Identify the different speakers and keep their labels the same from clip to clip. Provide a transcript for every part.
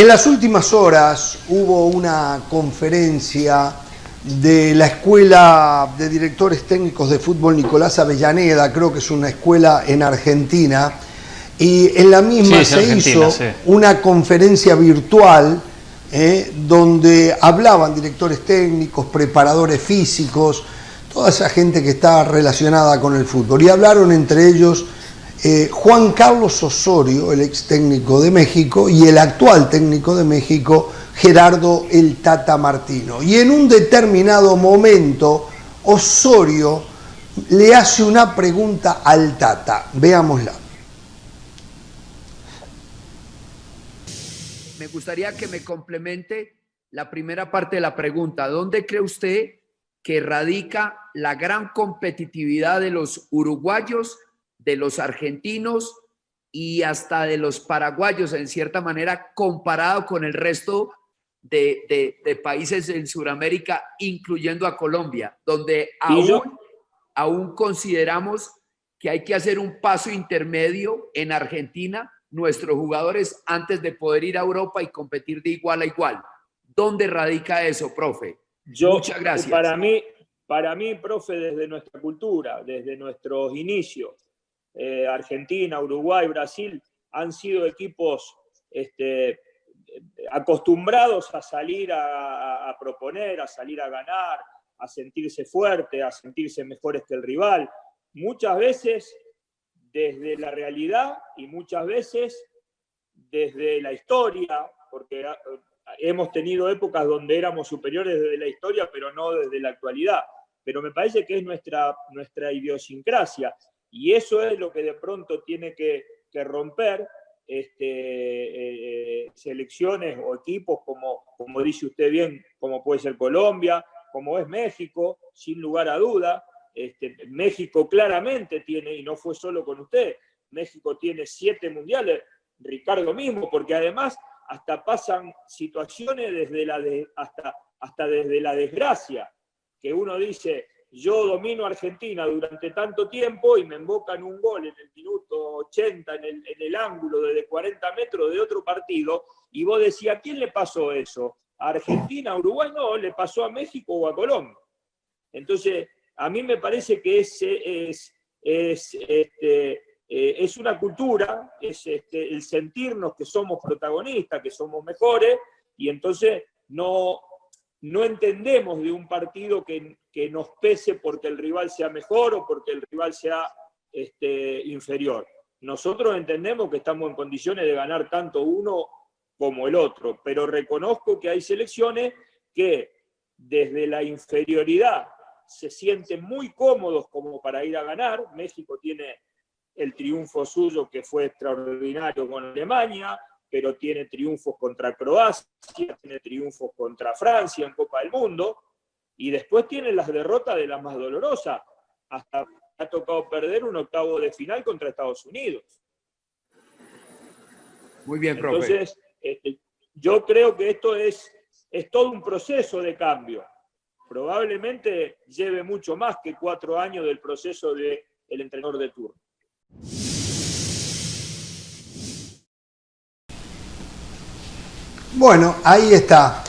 Speaker 1: En las últimas horas hubo una conferencia de la Escuela de Directores Técnicos de Fútbol Nicolás Avellaneda, creo que es una escuela en Argentina, y en la misma se hizo una conferencia virtual donde hablaban directores técnicos, preparadores físicos, toda esa gente que está relacionada con el fútbol, y hablaron entre ellos Juan Carlos Osorio, el ex técnico de México, y el actual técnico de México, Gerardo el Tata Martino. Y en un determinado momento, Osorio le hace una pregunta al Tata. Veámosla.
Speaker 2: Me gustaría que me complemente la primera parte de la pregunta. ¿Dónde cree usted que radica la gran competitividad de los uruguayos, de los argentinos y hasta de los paraguayos, en cierta manera, comparado con el resto de países en Sudamérica, incluyendo a Colombia, donde aún consideramos que hay que hacer un paso intermedio en Argentina, nuestros jugadores, antes de poder ir a Europa y competir de igual a igual? ¿Dónde radica eso, profe? Muchas gracias.
Speaker 3: Para mí, profe, desde nuestra cultura, desde nuestros inicios, Argentina, Uruguay, Brasil han sido equipos acostumbrados a salir a proponer, a salir a ganar, a sentirse fuertes, a sentirse mejores que el rival. Muchas veces desde la realidad y muchas veces desde la historia, porque hemos tenido épocas donde éramos superiores desde la historia, pero no desde la actualidad. Pero me parece que es nuestra idiosincrasia. Y eso es lo que de pronto tiene que romper selecciones o equipos como dice usted bien, como puede ser Colombia, como es México, sin lugar a duda. México claramente tiene, y no fue solo con usted, México tiene 7 mundiales, Ricardo mismo, porque además hasta pasan situaciones hasta desde la desgracia, que uno dice: yo domino Argentina durante tanto tiempo y me embocan un gol en el minuto 80 en el ángulo desde 40 metros de otro partido, y vos decías, ¿a quién le pasó eso? ¿A Argentina, a Uruguay? No, le pasó a México o a Colombia. Entonces, a mí me parece que es una cultura, es el sentirnos que somos protagonistas, que somos mejores, y entonces no entendemos de un partido que nos pese porque el rival sea mejor o porque el rival sea inferior. Nosotros entendemos que estamos en condiciones de ganar tanto uno como el otro, pero reconozco que hay selecciones que desde la inferioridad se sienten muy cómodos como para ir a ganar. México tiene el triunfo suyo que fue extraordinario con Alemania, pero tiene triunfos contra Croacia, tiene triunfos contra Francia en Copa del Mundo, y después tiene las derrotas de las más dolorosas. Hasta ha tocado perder un octavo de final contra Estados Unidos.
Speaker 2: Muy bien, profe.
Speaker 3: Entonces, yo creo que esto es todo un proceso de cambio. Probablemente lleve mucho más que 4 años del proceso del entrenador de turno.
Speaker 1: Bueno, ahí está.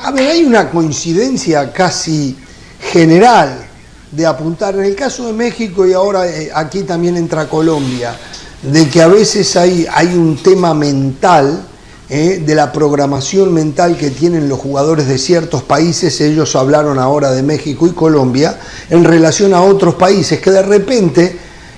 Speaker 1: A ver, hay una coincidencia casi general de apuntar, en el caso de México y ahora aquí también entra Colombia, de que a veces hay un tema mental, de la programación mental que tienen los jugadores de ciertos países. Ellos hablaron ahora de México y Colombia en relación a otros países que de repente,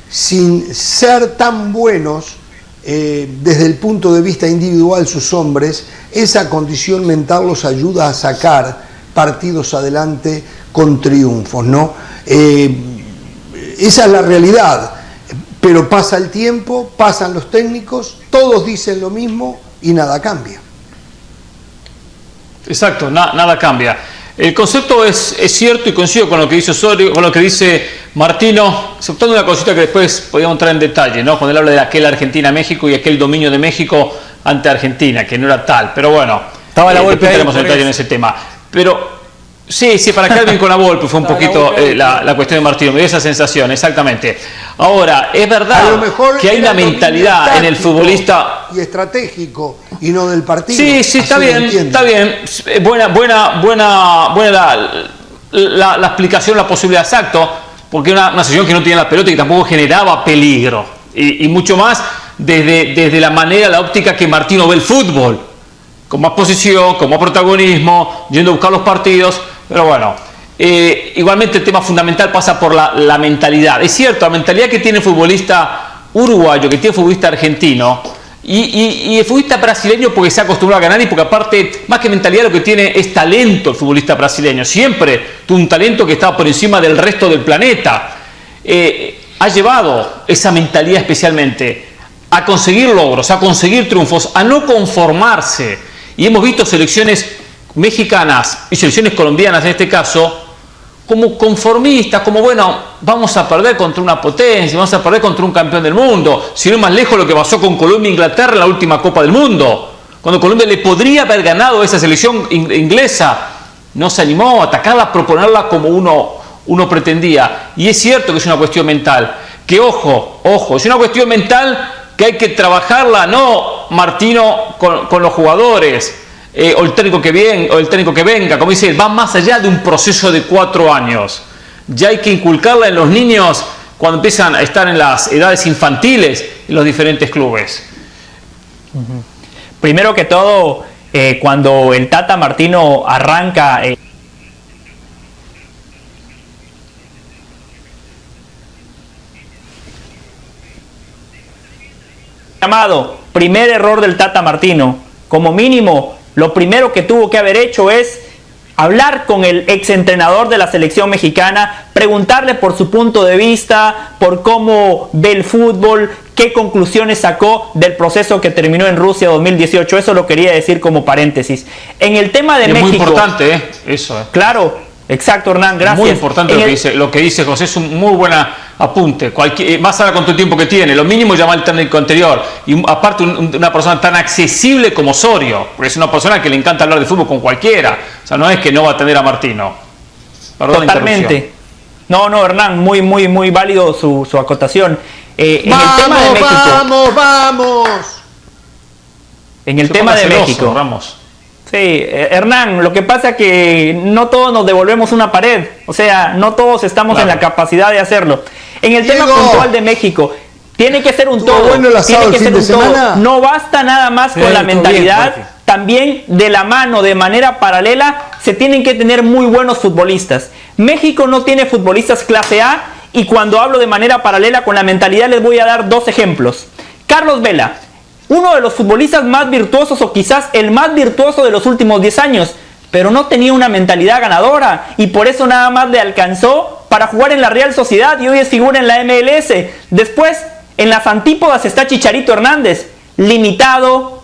Speaker 1: sin ser tan buenos desde el punto de vista individual sus hombres, esa condición mental los ayuda a sacar partidos adelante con triunfos, ¿no? Esa es la realidad, pero pasa el tiempo, pasan los técnicos, todos dicen lo mismo y nada cambia.
Speaker 4: Exacto, nada cambia. El concepto es cierto y coincido con lo que dice Osorio, con lo que dice Martino, exceptuando una cosita que después podríamos entrar en detalle, ¿no? Cuando él habla de aquel Argentina-México y aquel dominio de México ante Argentina, que no era tal, pero bueno,
Speaker 5: estaba la
Speaker 4: después
Speaker 5: golpe
Speaker 4: entraremos en detalle en ese tema. Pero Sí, para Calvin con la Volpe fue un poquito la cuestión de Martino, me dio esa sensación, exactamente. Ahora, es verdad que hay una mentalidad en el futbolista...
Speaker 1: Y estratégico, y no del partido.
Speaker 4: Sí, está bien. Buena la explicación, la posibilidad, exacto, porque era una sesión que no tenía la pelota y que tampoco generaba peligro. Y mucho más desde la manera, la óptica que Martino ve el fútbol, con más posición, con más protagonismo, yendo a buscar los partidos. Pero bueno, igualmente el tema fundamental pasa por la mentalidad. Es cierto, la mentalidad que tiene el futbolista uruguayo, que tiene el futbolista argentino y el futbolista brasileño, porque se ha acostumbrado a ganar y porque aparte, más que mentalidad, lo que tiene es talento el futbolista brasileño. Siempre tuvo un talento que estaba por encima del resto del planeta. Ha llevado esa mentalidad especialmente a conseguir logros, a conseguir triunfos, a no conformarse. Y hemos visto selecciones mexicanas y selecciones colombianas en este caso como conformistas, como bueno, vamos a perder contra una potencia, vamos a perder contra un campeón del mundo, si no más lejos lo que pasó con Colombia e Inglaterra en la última Copa del Mundo, cuando Colombia le podría haber ganado a esa selección inglesa, no se animó a atacarla, a proponerla como uno pretendía. Y es cierto que es una cuestión mental, que ojo, es una cuestión mental que hay que trabajarla, no Martino con los jugadores, o el técnico que venga, como dice, va más allá de un proceso de 4 años. Ya hay que inculcarla en los niños cuando empiezan a estar en las edades infantiles en los diferentes clubes.
Speaker 5: Primero que todo, cuando el Tata Martino arranca llamado primer error del Tata Martino, como mínimo lo primero que tuvo que haber hecho es hablar con el exentrenador de la selección mexicana, preguntarle por su punto de vista, por cómo ve el fútbol, qué conclusiones sacó del proceso que terminó en Rusia 2018. Eso lo quería decir como paréntesis. En el tema de México...
Speaker 4: Es muy importante, eso.
Speaker 5: Claro, exacto, Hernán, gracias.
Speaker 4: Muy importante lo que dice José, es un muy buen apunte. Más ahora con todo el tiempo que tiene, lo mínimo llama al técnico anterior. Y aparte una persona tan accesible como Osorio, porque es una persona que le encanta hablar de fútbol con cualquiera. O sea, no es que no va a atender a Martino. Perdón.
Speaker 5: Totalmente. No, Hernán, muy válido su acotación. En
Speaker 1: ¡Vamos,
Speaker 5: el tema de México,
Speaker 1: vamos!
Speaker 5: En el tema de México.
Speaker 4: Ramos.
Speaker 5: Sí, Hernán, lo que pasa es que no todos nos devolvemos una pared, o sea, no todos estamos en la capacidad de hacerlo. En el tema puntual de México, tiene que ser un todo,
Speaker 1: bueno el asado
Speaker 5: tiene que ser un todo.
Speaker 1: Semana.
Speaker 5: No basta nada más con la mentalidad, bien, también de la mano, de manera paralela, se tienen que tener muy buenos futbolistas. México no tiene futbolistas clase A y cuando hablo de manera paralela con la mentalidad les voy a dar 2 ejemplos. Carlos Vela, uno de los futbolistas más virtuosos o quizás el más virtuoso de los últimos 10 años, pero no tenía una mentalidad ganadora y por eso nada más le alcanzó para jugar en la Real Sociedad y hoy es figura en la MLS. Después, en las antípodas está Chicharito Hernández, limitado,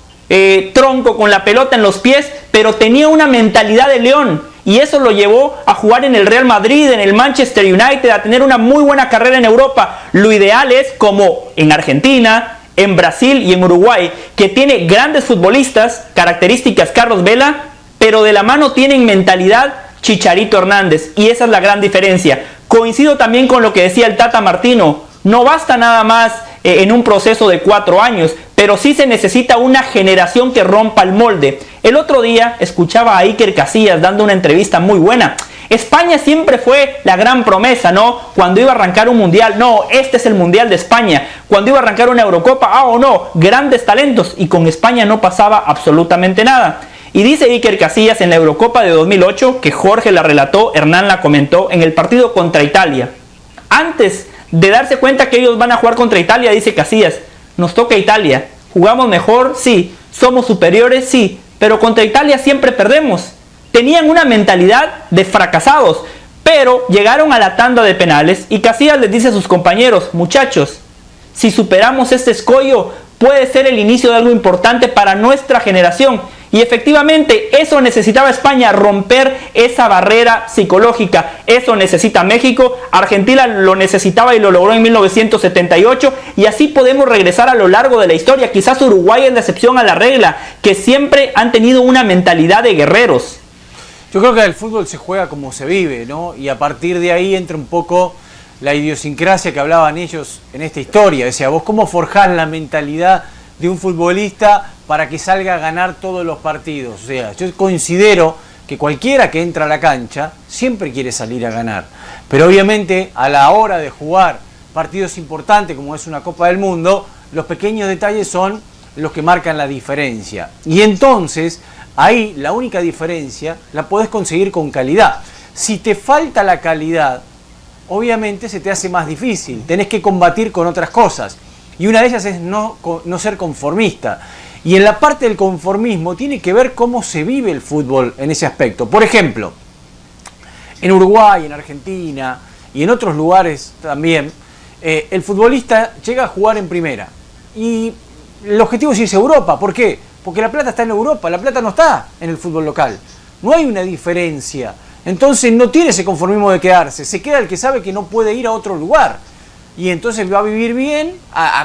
Speaker 5: tronco con la pelota en los pies, pero tenía una mentalidad de león y eso lo llevó a jugar en el Real Madrid, en el Manchester United, a tener una muy buena carrera en Europa. Lo ideal es, como en Argentina, en Brasil y en Uruguay, que tiene grandes futbolistas, características Carlos Vela, pero de la mano tienen mentalidad Chicharito Hernández, y esa es la gran diferencia. Coincido también con lo que decía el Tata Martino, no basta nada más en un proceso de 4 años, pero sí se necesita una generación que rompa el molde. El otro día escuchaba a Iker Casillas dando una entrevista muy buena. España siempre fue la gran promesa, ¿no? Cuando iba a arrancar un mundial, no, este es el mundial de España. Cuando iba a arrancar una Eurocopa, no, grandes talentos. Y con España no pasaba absolutamente nada. Y dice Iker Casillas en la Eurocopa de 2008, que Jorge la relató, Hernán la comentó, en el partido contra Italia. Antes de darse cuenta que ellos van a jugar contra Italia, dice Casillas, nos toca Italia. ¿Jugamos mejor? Sí. ¿Somos superiores? Sí. Pero contra Italia siempre perdemos. Tenían una mentalidad de fracasados, pero llegaron a la tanda de penales y Casillas les dice a sus compañeros, muchachos, si superamos este escollo puede ser el inicio de algo importante para nuestra generación. Y efectivamente eso necesitaba España, romper esa barrera psicológica. Eso necesita México, Argentina lo necesitaba y lo logró en 1978 y así podemos regresar a lo largo de la historia. Quizás Uruguay es la excepción a la regla, que siempre han tenido una mentalidad de guerreros.
Speaker 6: Yo creo que el fútbol se juega como se vive, ¿no? Y a partir de ahí entra un poco la idiosincrasia que hablaban ellos en esta historia. Decía, vos cómo forjás la mentalidad de un futbolista para que salga a ganar todos los partidos. O sea, yo considero que cualquiera que entra a la cancha siempre quiere salir a ganar. Pero obviamente a la hora de jugar partidos importantes como es una Copa del Mundo, los pequeños detalles son los que marcan la diferencia. Y entonces, ahí la única diferencia la podés conseguir con calidad. Si te falta la calidad, obviamente se te hace más difícil. Tenés que combatir con otras cosas. Y una de ellas es no ser conformista. Y en la parte del conformismo tiene que ver cómo se vive el fútbol en ese aspecto. Por ejemplo, en Uruguay, en Argentina y en otros lugares también, el futbolista llega a jugar en primera. Y el objetivo es irse a Europa. ¿Por qué? Porque la plata está en Europa, la plata no está en el fútbol local. No hay una diferencia. Entonces no tiene ese conformismo de quedarse. Se queda el que sabe que no puede ir a otro lugar. Y entonces va a vivir bien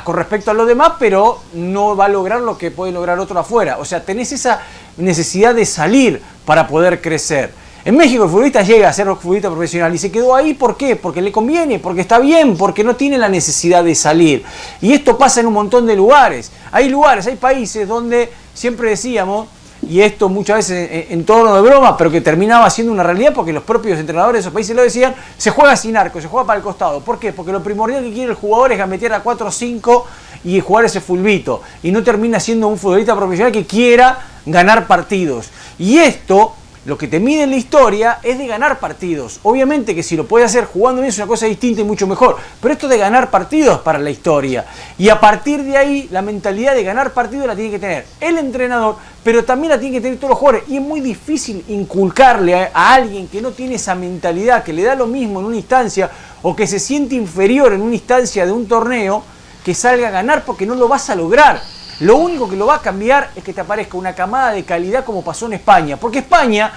Speaker 6: con respecto a los demás, pero no va a lograr lo que puede lograr otro afuera. O sea, tenés esa necesidad de salir para poder crecer. En México el futbolista llega a ser futbolista profesional y se quedó ahí, ¿por qué? Porque le conviene, porque está bien, porque no tiene la necesidad de salir. Y esto pasa en un montón de lugares. Hay países donde siempre decíamos, y esto muchas veces en tono de broma, pero que terminaba siendo una realidad porque los propios entrenadores de esos países lo decían, se juega sin arco, se juega para el costado. ¿Por qué? Porque lo primordial que quiere el jugador es gambetear a 4 o 5 y jugar ese fulbito. Y no termina siendo un futbolista profesional que quiera ganar partidos. Y esto, lo que te mide en la historia es de ganar partidos. Obviamente que si lo puede hacer jugando bien es una cosa distinta y mucho mejor. Pero esto de ganar partidos para la historia. Y a partir de ahí, la mentalidad de ganar partidos la tiene que tener el entrenador, pero también la tienen que tener todos los jugadores. Y es muy difícil inculcarle a alguien que no tiene esa mentalidad, que le da lo mismo en una instancia o que se siente inferior en una instancia de un torneo, que salga a ganar porque no lo vas a lograr. Lo único que lo va a cambiar es que te aparezca una camada de calidad como pasó en España. Porque España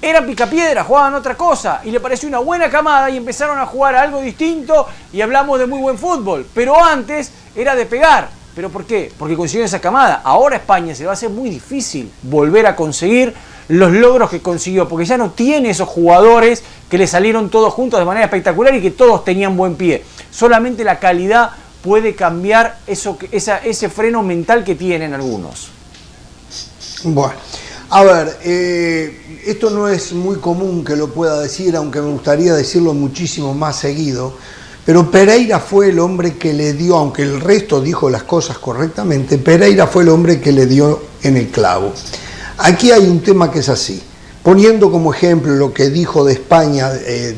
Speaker 6: era picapiedra, jugaban otra cosa y le pareció una buena camada y empezaron a jugar algo distinto y hablamos de muy buen fútbol. Pero antes era de pegar. ¿Pero por qué? Porque consiguieron esa camada. Ahora España se le va a hacer muy difícil volver a conseguir los logros que consiguió, porque ya no tiene esos jugadores que le salieron todos juntos de manera espectacular y que todos tenían buen pie. Solamente la calidad puede cambiar ese freno mental que tienen algunos.
Speaker 1: Bueno, a ver, esto no es muy común que lo pueda decir, aunque me gustaría decirlo muchísimo más seguido, pero Pereira fue el hombre que le dio, aunque el resto dijo las cosas correctamente, Pereira fue el hombre que le dio en el clavo. Aquí hay un tema que es así, poniendo como ejemplo lo que dijo de España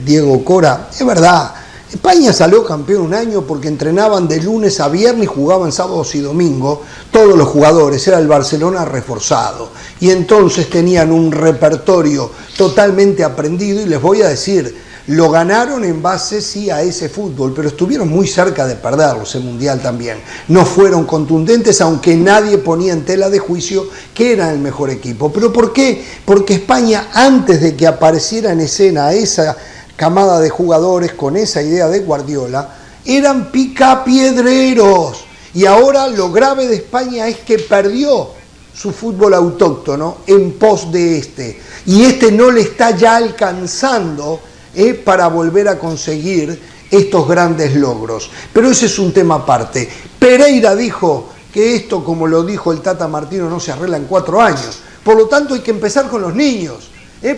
Speaker 1: Diego Cora, es verdad. España salió campeón un año porque entrenaban de lunes a viernes y jugaban sábados y domingos todos los jugadores, era el Barcelona reforzado y entonces tenían un repertorio totalmente aprendido y les voy a decir, lo ganaron en base sí a ese fútbol, pero estuvieron muy cerca de perderlo ese mundial también, no fueron contundentes aunque nadie ponía en tela de juicio que eran el mejor equipo. ¿Pero por qué? Porque España antes de que apareciera en escena esa camada de jugadores con esa idea de Guardiola, eran picapiedreros. Y ahora lo grave de España es que perdió su fútbol autóctono en pos de este. Y este no le está ya alcanzando para volver a conseguir estos grandes logros. Pero ese es un tema aparte. Pereira dijo que esto, como lo dijo el Tata Martino, no se arregla en 4 años. Por lo tanto, hay que empezar con los niños.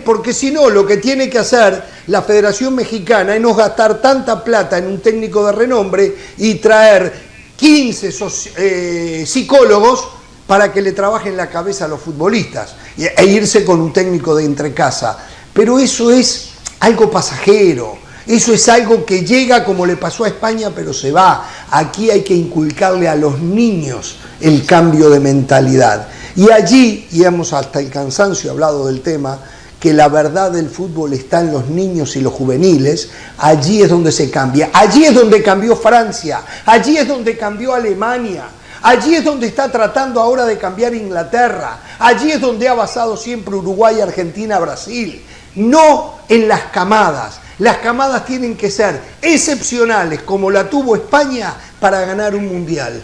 Speaker 1: Porque si no, lo que tiene que hacer la Federación Mexicana es no gastar tanta plata en un técnico de renombre y traer 15 psicólogos para que le trabajen la cabeza a los futbolistas e irse con un técnico de entrecasa. Pero eso es algo pasajero, eso es algo que llega como le pasó a España, pero se va. Aquí hay que inculcarle a los niños el cambio de mentalidad. Y allí, y hemos hasta el cansancio hablado del tema, que la verdad del fútbol está en los niños y los juveniles, allí es donde se cambia. Allí es donde cambió Francia, allí es donde cambió Alemania, allí es donde está tratando ahora de cambiar Inglaterra, allí es donde ha basado siempre Uruguay, Argentina, Brasil. No en las camadas. Las camadas tienen que ser excepcionales, como la tuvo España, para ganar un mundial.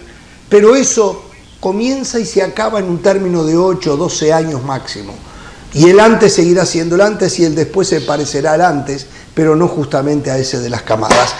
Speaker 1: Pero eso comienza y se acaba en un término de 8 o 12 años máximo. Y el antes seguirá siendo el antes y el después se parecerá al antes, pero no justamente a ese de las camadas.